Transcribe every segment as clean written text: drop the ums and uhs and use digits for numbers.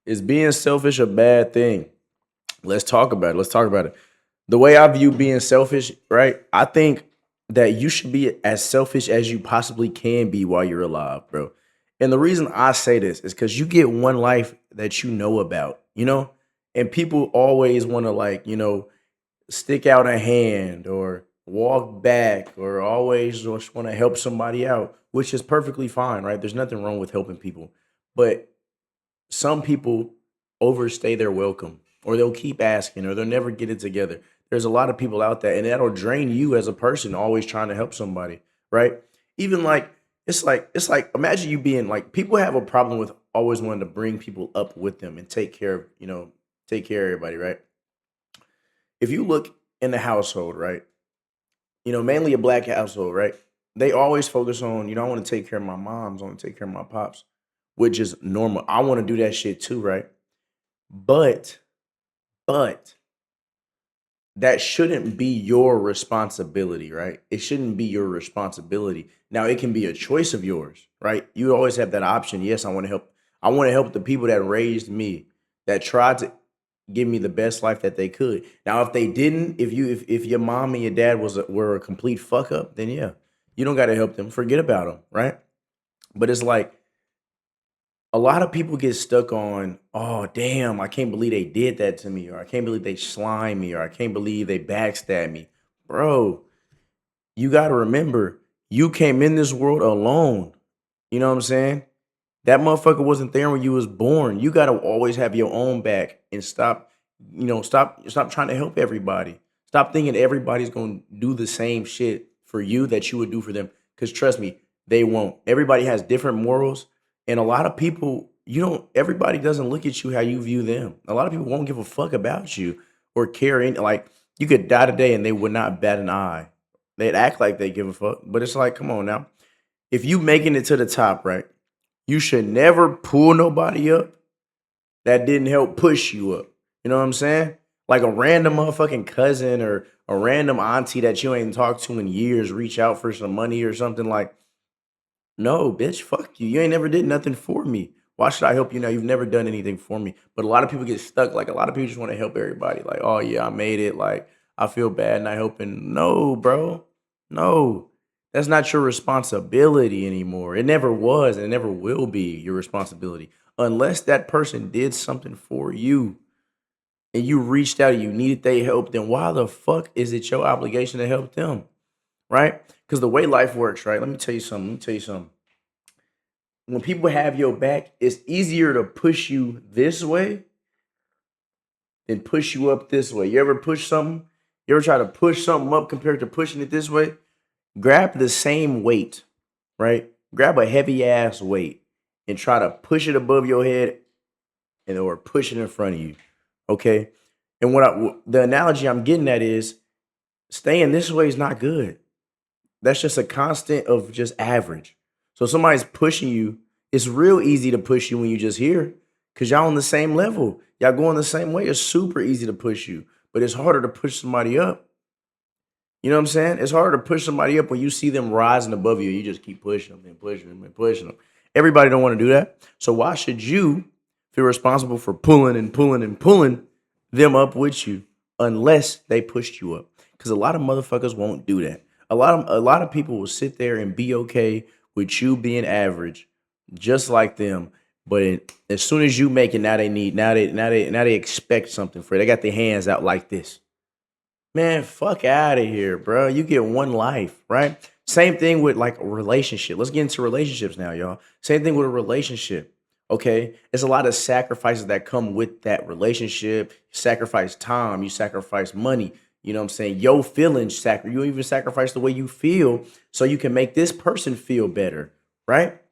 Is being selfish a bad thing? Let's talk about it. Let's talk about it. The way I view being selfish, right? I think that you should be as selfish as you possibly can be while you're alive, bro. And the reason I say this is because you get one life that you know about, and people always want to, like, stick out a hand or walk back or always just want to help somebody out, which is perfectly fine, right? There's nothing wrong with helping people. But some people overstay their welcome, or they'll keep asking, or they'll never get it together. There's a lot of people out there, and that'll drain you as a person always trying to help somebody, right? Even like it's like imagine you being like, people have a problem with always wanting to bring people up with them and take care of everybody, right? If you look in the household, right? Mainly a black household, right? They always focus on, I want to take care of my moms, I want to take care of my pops, which is normal. I want to do that shit too, right? But but that shouldn't be your responsibility, right? It shouldn't be your responsibility. Now it can be a choice of yours, right? You always have that option. Yes, I want to help. I want to help the people that raised me, that tried to give me the best life that they could. Now, if they didn't, if your mom and your dad were a complete fuck up, then yeah, you don't got to help them. Forget about them, right? But it's like a lot of people get stuck on, oh damn, I can't believe they did that to me, or I can't believe they slime me, or I can't believe they backstab me. Bro, you gotta remember, you came in this world alone. You know what I'm saying? That motherfucker wasn't there when you was born. You gotta always have your own back and stop trying to help everybody. Stop thinking everybody's gonna do the same shit for you that you would do for them. Cause trust me, they won't. Everybody has different morals, and a lot of people, everybody doesn't look at you how you view them. A lot of people won't give a fuck about you or care. Like, you could die today and they would not bat an eye. They'd act like they give a fuck, but it's like, come on now. If you making it to the top, right? You should never pull nobody up that didn't help push you up. You know what I'm saying? Like a random motherfucking cousin or a random auntie that you ain't talked to in years reach out for some money or something, like, no, bitch, fuck you. You ain't never did nothing for me. Why should I help you now? You've never done anything for me. But a lot of people get stuck. Like, a lot of people just want to help everybody. Like, oh yeah, I made it. Like, I feel bad not helping. No, bro. No. That's not your responsibility anymore. It never was and it never will be your responsibility. Unless that person did something for you and you reached out and you needed their help, then why the fuck is it your obligation to help them? Right? Because the way life works, right? Let me tell you something. Let me tell you something. When people have your back, it's easier to push you this way than push you up this way. You ever push something? You ever try to push something up compared to pushing it this way? Grab the same weight, right? Grab a heavy ass weight and try to push it above your head and or push it in front of you. Okay. And the analogy I'm getting at is, staying this way is not good. That's just a constant of just average. So somebody's pushing you. It's real easy to push you when you just here, because y'all on the same level. Y'all going the same way. It's super easy to push you, but it's harder to push somebody up. You know what I'm saying? It's harder to push somebody up when you see them rising above you. You just keep pushing them and pushing them and pushing them. Everybody don't want to do that. So why should you feel responsible for pulling and pulling and pulling them up with you unless they pushed you up? Because a lot of motherfuckers won't do that. A lot of people will sit there and be okay with you being average, just like them. But as soon as you make it, now they expect something for it. They got their hands out like this. Man, fuck out of here, bro. You get one life, right? Same thing with like a relationship. Let's get into relationships now, y'all. Same thing with a relationship. Okay. It's a lot of sacrifices that come with that relationship. You sacrifice time, you sacrifice money. You know what I'm saying? Your feelings you even sacrifice the way you feel so you can make this person feel better, right?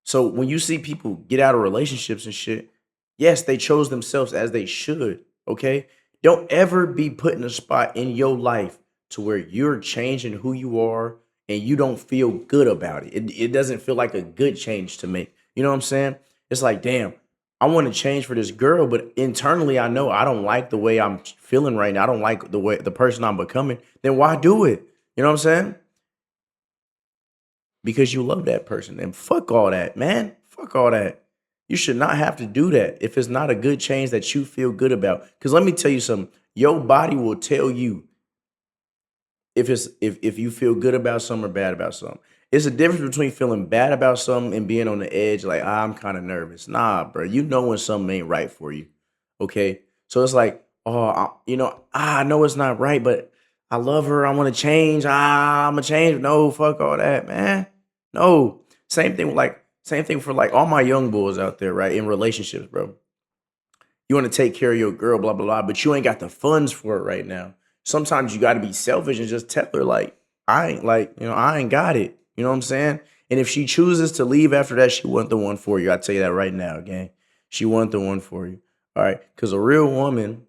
So when you see people get out of relationships and shit, yes, they chose themselves as they should. Okay. Don't ever be put in a spot in your life to where you're changing who you are and you don't feel good about it. It doesn't feel like a good change to make. You know what I'm saying? It's like, damn, I want to change for this girl, but internally I know I don't like the way I'm feeling right now. I don't like the person I'm becoming. Then why do it? You know what I'm saying? Because you love that person. And fuck all that, man. Fuck all that. You should not have to do that if it's not a good change that you feel good about. Because let me tell you something. Your body will tell you if you feel good about something or bad about something. It's a difference between feeling bad about something and being on the edge, like I'm kind of nervous. Nah, bro, you know when something ain't right for you. Okay, so it's like, oh, I know it's not right, but I love her. I want to change. I'm gonna change. No, fuck all that, man. No, same thing for like all my young boys out there, right? In relationships, bro. You want to take care of your girl, blah, blah, blah, but you ain't got the funds for it right now. Sometimes you got to be selfish and just tell her, like, I ain't got it. You know what I'm saying? And if she chooses to leave after that, she wasn't the one for you. I tell you that right now, gang. She wasn't the one for you. All right. Because a real woman,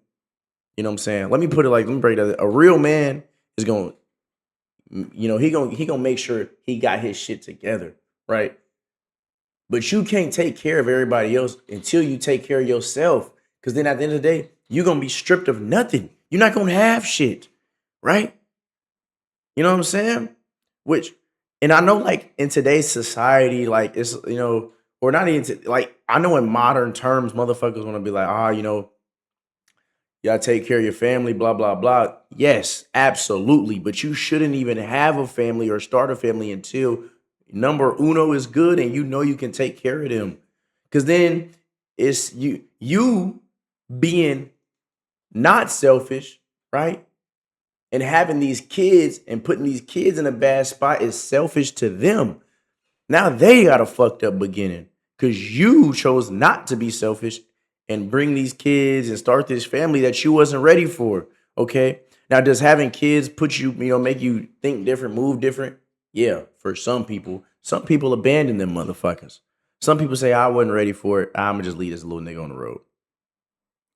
you know what I'm saying? Let me break that. A real man is going, he gonna make sure he got his shit together, right? But you can't take care of everybody else until you take care of yourself. Because then at the end of the day, you're going to be stripped of nothing. You're not going to have shit. Right? You know what I'm saying? Which, and I know like in today's society, like it's, or not even, like, I know in modern terms, motherfuckers want to be like, you gotta take care of your family, blah, blah, blah. Yes, absolutely. But you shouldn't even have a family or start a family until number uno is good and you know you can take care of them. Cause then it's you being not selfish, right? And having these kids and putting these kids in a bad spot is selfish to them. Now they got a fucked up beginning because you chose not to be selfish and bring these kids and start this family that you wasn't ready for. Okay. Now, does having kids put you, make you think different, move different? Yeah, for some people. Some people abandon them motherfuckers. Some people say, I wasn't ready for it. I'm going to just leave this little nigga on the road.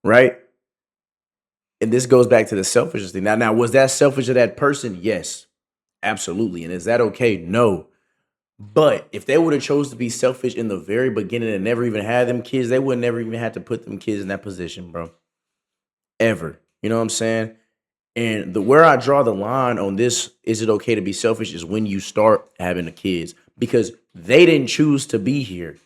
Right? And this goes back to the selfishness thing. Now, was that selfish of that person? Yes, absolutely. And is that okay? No. But if they would have chose to be selfish in the very beginning and never even had them kids, they would never even have to put them kids in that position, bro. Ever. You know what I'm saying? And where I draw the line on this, is it okay to be selfish, is when you start having the kids because they didn't choose to be here.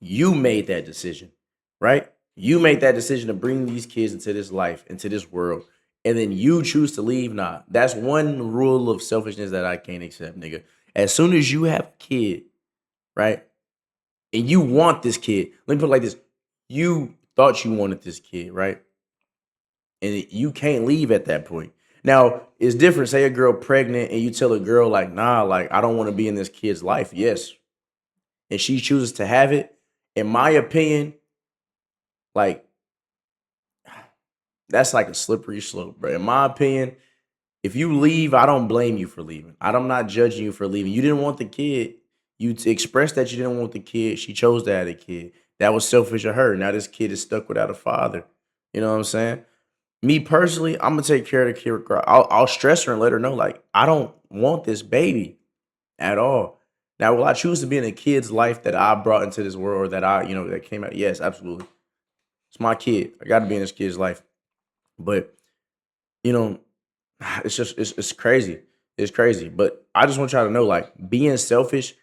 You made that decision, right? You made that decision to bring these kids into this life, into this world, and then you choose to leave. Nah, that's one rule of selfishness that I can't accept, nigga. As soon as you have a kid, right, and you want this kid, let me put it like this: you thought you wanted this kid, right? And you can't leave at that point. Now, it's different. Say a girl pregnant and you tell a girl like, nah, like I don't want to be in this kid's life. Yes. And she chooses to have it. In my opinion, like that's like a slippery slope, bro. In my opinion, if you leave, I don't blame you for leaving. I'm not judging you for leaving. You didn't want the kid. You expressed that you didn't want the kid. She chose to have a kid. That was selfish of her. Now this kid is stuck without a father. You know what I'm saying? Me personally, I'm gonna take care of the kid. I'll stress her and let her know, like, I don't want this baby at all. Now, will I choose to be in a kid's life that I brought into this world or that that came out? Yes, absolutely. It's my kid. I got to be in this kid's life. But you know, it's crazy. It's crazy. But I just want y'all to know, like, being selfish,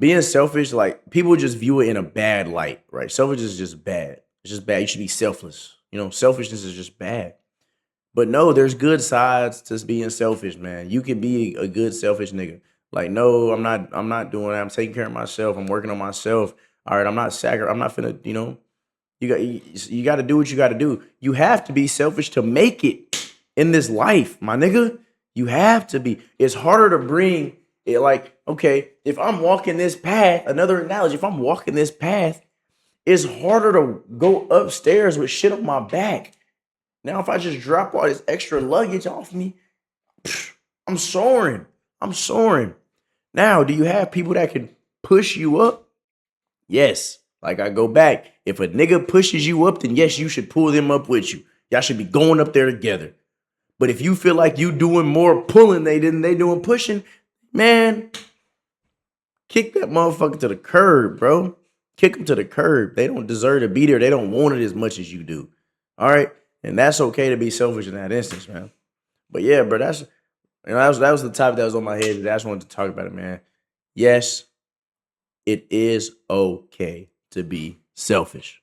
like people just view it in a bad light, right? Selfish is just bad. It's just bad. You should be selfless. Selfishness is just bad. But no, there's good sides to being selfish, man. You could be a good selfish nigga. Like, no, I'm not doing that. I'm taking care of myself. I'm working on myself. All right, I'm not finna, you got to do what you got to do. You have to be selfish to make it in this life, my nigga. You have to be. It's harder to bring it, like, okay, if I'm walking this path, another analogy, if I'm walking this path, it's harder to go upstairs with shit on my back. Now, if I just drop all this extra luggage off me, I'm soaring. I'm soaring. Now, do you have people that can push you up? Yes. Like I go back. If a nigga pushes you up, then yes, you should pull them up with you. Y'all should be going up there together. But if you feel like you doing more pulling than they doing pushing, man, kick that motherfucker to the curb, bro. Kick them to the curb. They don't deserve to be there. They don't want it as much as you do. All right? And that's okay to be selfish in that instance, man. But yeah, bro, that was the topic that was on my head. I just wanted to talk about it, man. Yes, it is okay to be selfish.